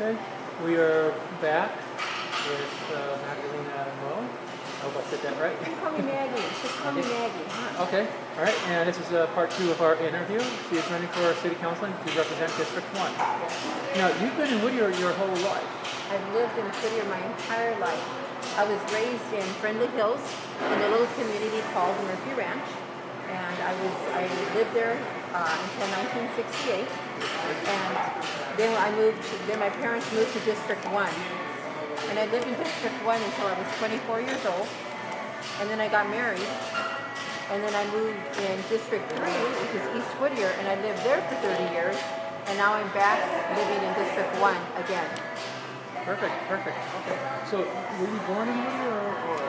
Okay, we are back with Magdalena Moe. I hope I said that right. You call me Maggie. Just call me Maggie. Huh? Okay, all right, and this is part 2 of our interview. She is running for city councilman to represent District 1. Now, you've been in Whittier your whole life. I've lived in Whittier my entire life. I was raised in Friendly Hills in a little community called Murphy Ranch, and I lived there until 1968. And then my parents moved to District 1. And I lived in District 1 until I was 24 years old. And then I got married. And then I moved in District 3, which is East Whittier, and I lived there for 30 years. And now I'm back living in District 1 again. Perfect. Okay. So, were you born in Whittier or?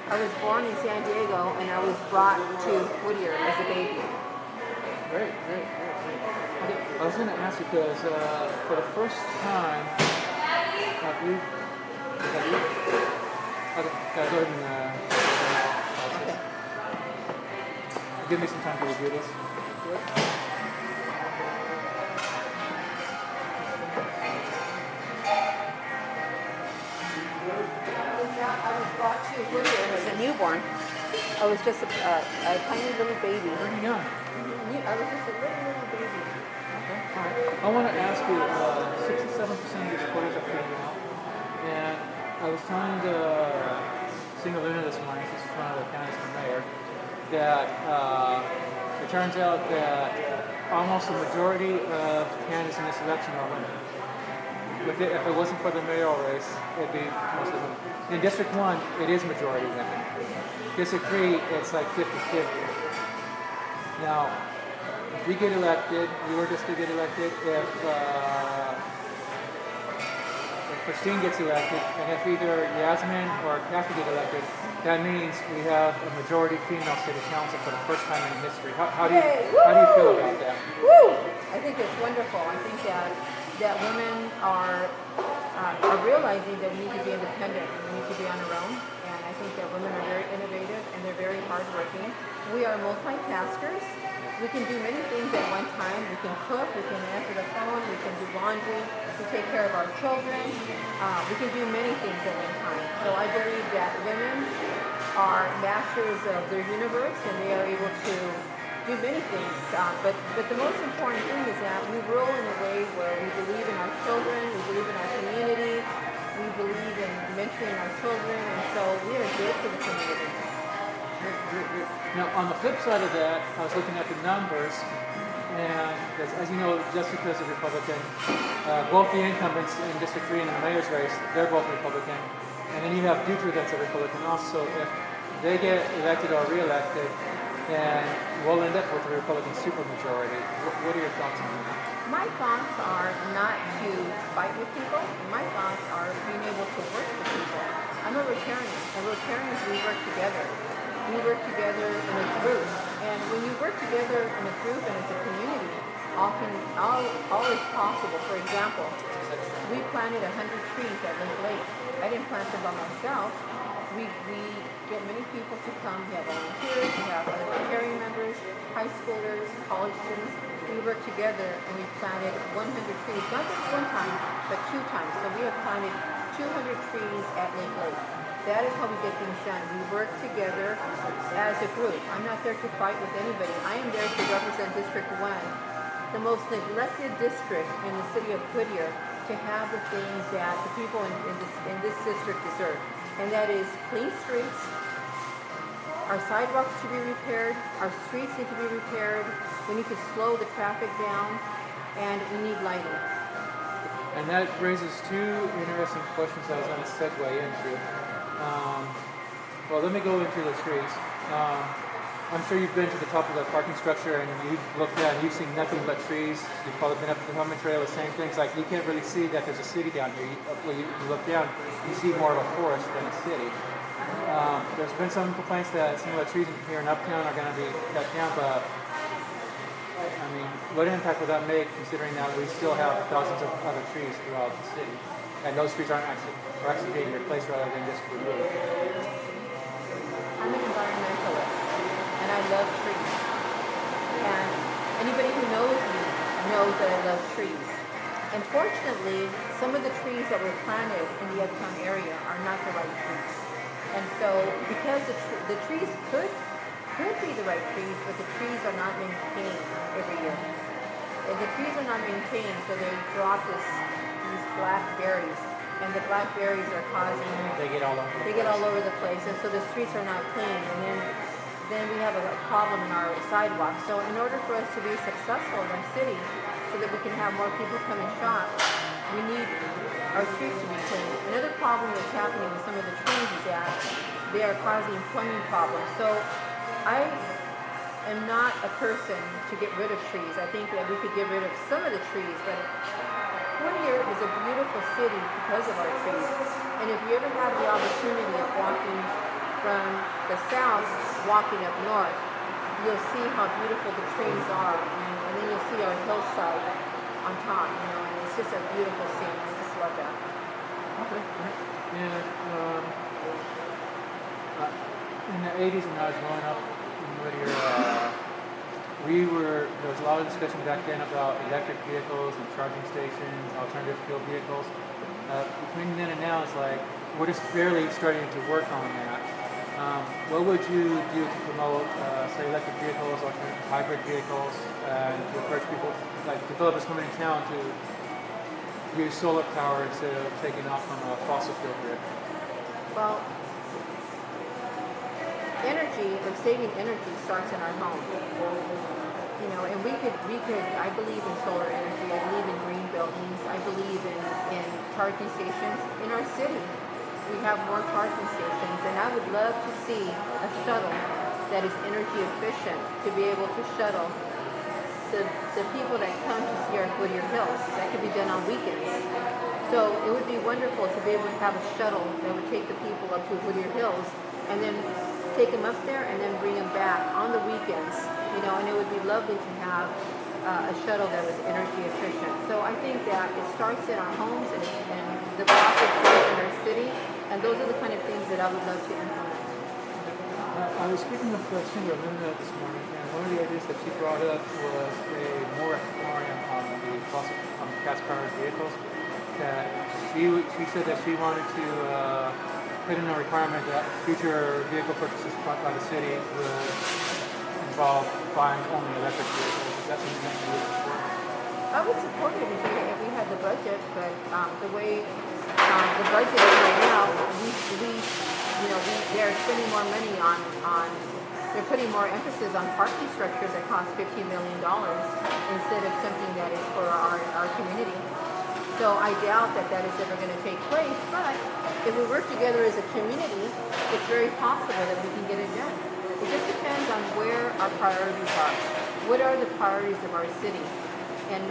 I was born in San Diego, and I was brought to Whittier as a baby. Great. Okay, I was going to ask you because for the first time, I believe. Okay, go ahead and Okay. give me some time to review this. I was brought to Whittier as a newborn. I was just a tiny little baby. Very young. I was just a little baby. Okay, all right. I want to ask you, 67% of your supporters are female, and I was telling Magdalena this morning, she's in front of the county mayor, that it turns out that almost the majority of candidates in this election are women. If it wasn't for the mayoral race, it'd be mostly women. In District 1, it is majority women. District 3, it's like 50-50. Now, if we get elected, your district get elected, if Christine gets elected, and if either Yasmin or Kathy get elected, that means we have a majority female city council for the first time in history. How do you feel about that? Woo! I think it's wonderful. I think that women are realizing that we need to be independent and we need to be on our own. And I think that women are very innovative and they're very hardworking. We are multitaskers. We can do many things at one time. We can cook, we can answer the phone, we can do laundry, we take care of our children. We can do many things at one time. So I believe that women are masters of their universe and they are able to do many things. But the most important thing is that we rule in a way where we believe in our children, we believe in our community, we believe in mentoring our children, and so we are good for the community. Now, on the flip side of that, I was looking at the numbers, and as you know, just because of Republican, both the incumbents in District 3 and the mayor's race, they're both Republican. And then you have Dutra that's a Republican also. If they get elected or re-elected, then we'll end up with a Republican supermajority. What are your thoughts on that? My thoughts are not to fight with people. My thoughts are being able to work with people. I'm a Rotarian, and Rotarians, we work together. We work together in a group. And when you work together in a group and as a community, all is possible. For example, we planted 100 trees at Lake Lake. I didn't plant them by myself. We get many people to come. We have volunteers, we have other Rotarian members, high schoolers, college students. We work together and we planted 100 trees, not just one time, but 2 times. So we have planted 200 trees at Lake Lake. That is how we get things done. We work together as a group. I'm not there to fight with anybody. I am there to represent District 1, the most neglected district in the city of Whittier, to have the things that the people in this district deserve. And that is clean streets, our sidewalks to be repaired, our streets need to be repaired, we need to slow the traffic down, and we need lighting. And that raises 2 interesting questions I was going to segue into. Well, let me go into the trees. I'm sure you've been to the top of the parking structure and you've looked down and you've seen nothing but trees. You've probably been up the Helmet Trail, the same things. Like, you can't really see that there's a city down here. When you look down, you see more of a forest than a city. There's been some complaints that some of the trees here in Uptown are going to be cut down, but I mean, what impact would that make, considering that we still have thousands of other trees throughout the city, and those trees are actually being replaced rather than just removed? I'm an environmentalist, and I love trees. And anybody who knows me knows that I love trees. Unfortunately, some of the trees that were planted in the uptown area are not the right trees. And so, because the trees could be the right trees, but the trees are not maintained every year. And the trees are not maintained, so they drop these black berries, and the black berries are causing They get all over. they get all over the place, and so the streets are not clean, and then we have a problem in our sidewalks. So in order for us to be successful in our city, so that we can have more people come and shop, we need our streets to be clean. Another problem that's happening with some of the trees is that they are causing plumbing problems. So I am not a person to get rid of trees. I think that we could get rid of some of the trees, but Whittier is a beautiful city because of our trees. And if you ever have the opportunity of walking from the south, walking up north, you'll see how beautiful the trees are. And then you'll see our hillside on top, and it's just a beautiful scene. I just love that. Okay. And in the 80s when I was growing up in Whittier, there was a lot of discussion back then about electric vehicles and charging stations, alternative fuel vehicles. Between then and now, it's like we're just barely starting to work on that. What would you do to promote, say, electric vehicles, alternative hybrid vehicles, and to encourage people, like developers coming in town, to use solar power instead of taking off from a fossil fuel grid? Well, saving energy starts in our home. And we could, I believe in solar energy, I believe in green buildings, I believe in charging stations in our city. We have more charging stations, and I would love to see a shuttle that is energy efficient to be able to shuttle the people that come to see our Whittier Hills. That could be done on weekends. So it would be wonderful to be able to have a shuttle that would take the people up to Whittier Hills and then take them up there and then bring them back on the weekends. And it would be lovely to have a shuttle that was energy efficient. So I think that it starts in our homes, and the process starts in our city, and those are the kind of things that I would love to implement. I was speaking with Magdalena this morning, and one of the ideas that she brought up was a moratorium on the gas-powered vehicles. That she said that she wanted to put in a requirement that future vehicle purchases by the city would involve buying only electric vehicles. Is that something that you would support? I would support it if we had the budget, but the way the budget is right now, they're spending more money they're putting more emphasis on parking structures that cost $15 million instead of something that is for our community. So I doubt that is ever going to take place, but if we work together as a community, it's very possible that we can get it done. It just depends on where our priorities are. What are the priorities of our city? And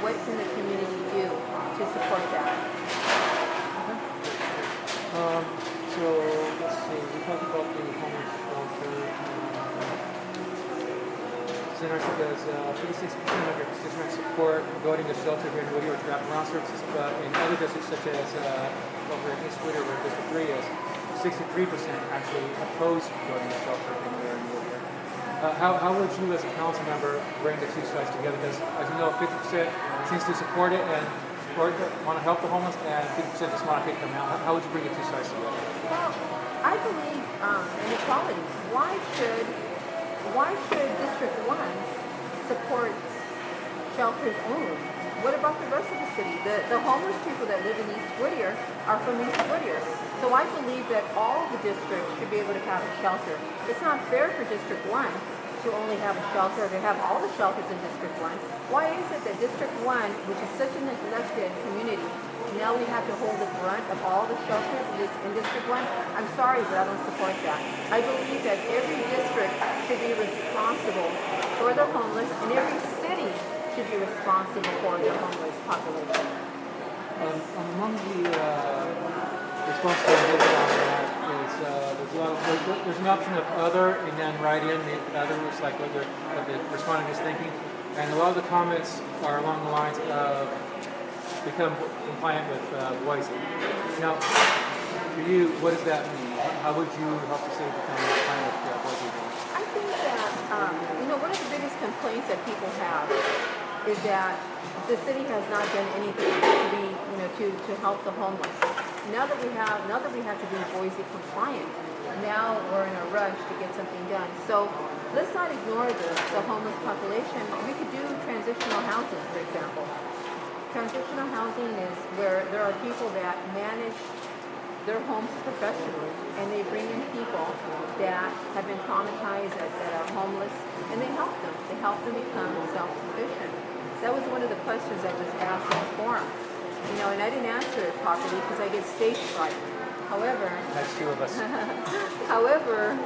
what can the community do to support that? Okay. So let's see, we talked about the homeless shelter. Senator says 56% of your constituents support building a shelter here in Whittier with wraparound services, but in other districts such as over in East Whittier, where District 3 is, 63% actually oppose building a shelter here in Whittier. How would you, as a council member, bring the two sides together? Because, as you know, 50% seems to support it and want to help the homeless, and 50% just want to kick them out. How would you bring the two sides together? Well, I believe in equality. Why should District 1 support shelters only? What about the rest of the city? The homeless people that live in East Whittier are from East Whittier. So I believe that all the districts should be able to have a shelter. It's not fair for District 1 to only have a shelter, to have all the shelters in District 1. Why is it that District 1, which is such a neglected community, now we have to hold the brunt of all the shelters in District 1? I'm sorry, but I don't support that. I believe that every district should be responsible for the homeless, and every city should be responsible for the homeless population. Among the responsibilities on that is there's an option of other, and then write in the other was like what the respondent is thinking, and a lot of the comments are along the lines of become compliant with voicing. Now, for you, what does that mean? How would you help the city become compliant with voicing? I think that one of the biggest complaints that people have is that the city has not done anything to be, to help the homeless. Now that we have to be Boise compliant, now we're in a rush to get something done. So let's not ignore the homeless population. We could do transitional housing, for example. Transitional housing is where there are people that manage their homes professionally, and they bring in people that have been traumatized, that are homeless, and they help them. They help them become self-sufficient. That was one of the questions I was asked in the forum. And I didn't answer it properly because I get stage fright. However, That's two of us. however,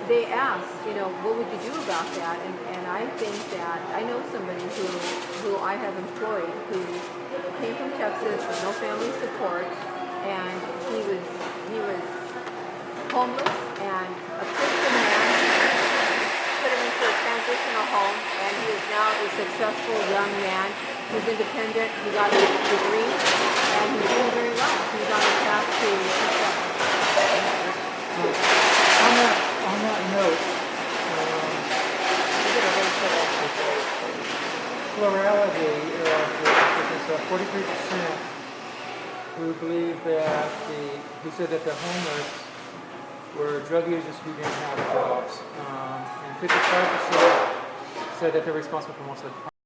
they asked, what would you do about that? And I think that I know somebody who I have employed who came from Texas with no family support, and he was homeless, and a Christian man put him into a transitional home, and he is now a successful young man. He's independent. He got a degree, and he's doing very well. He's on the path to success. On that note, plurality is 43% who believe that who said that the homeless were drug users who didn't have jobs, and 55% said that they're responsible for most of the crime.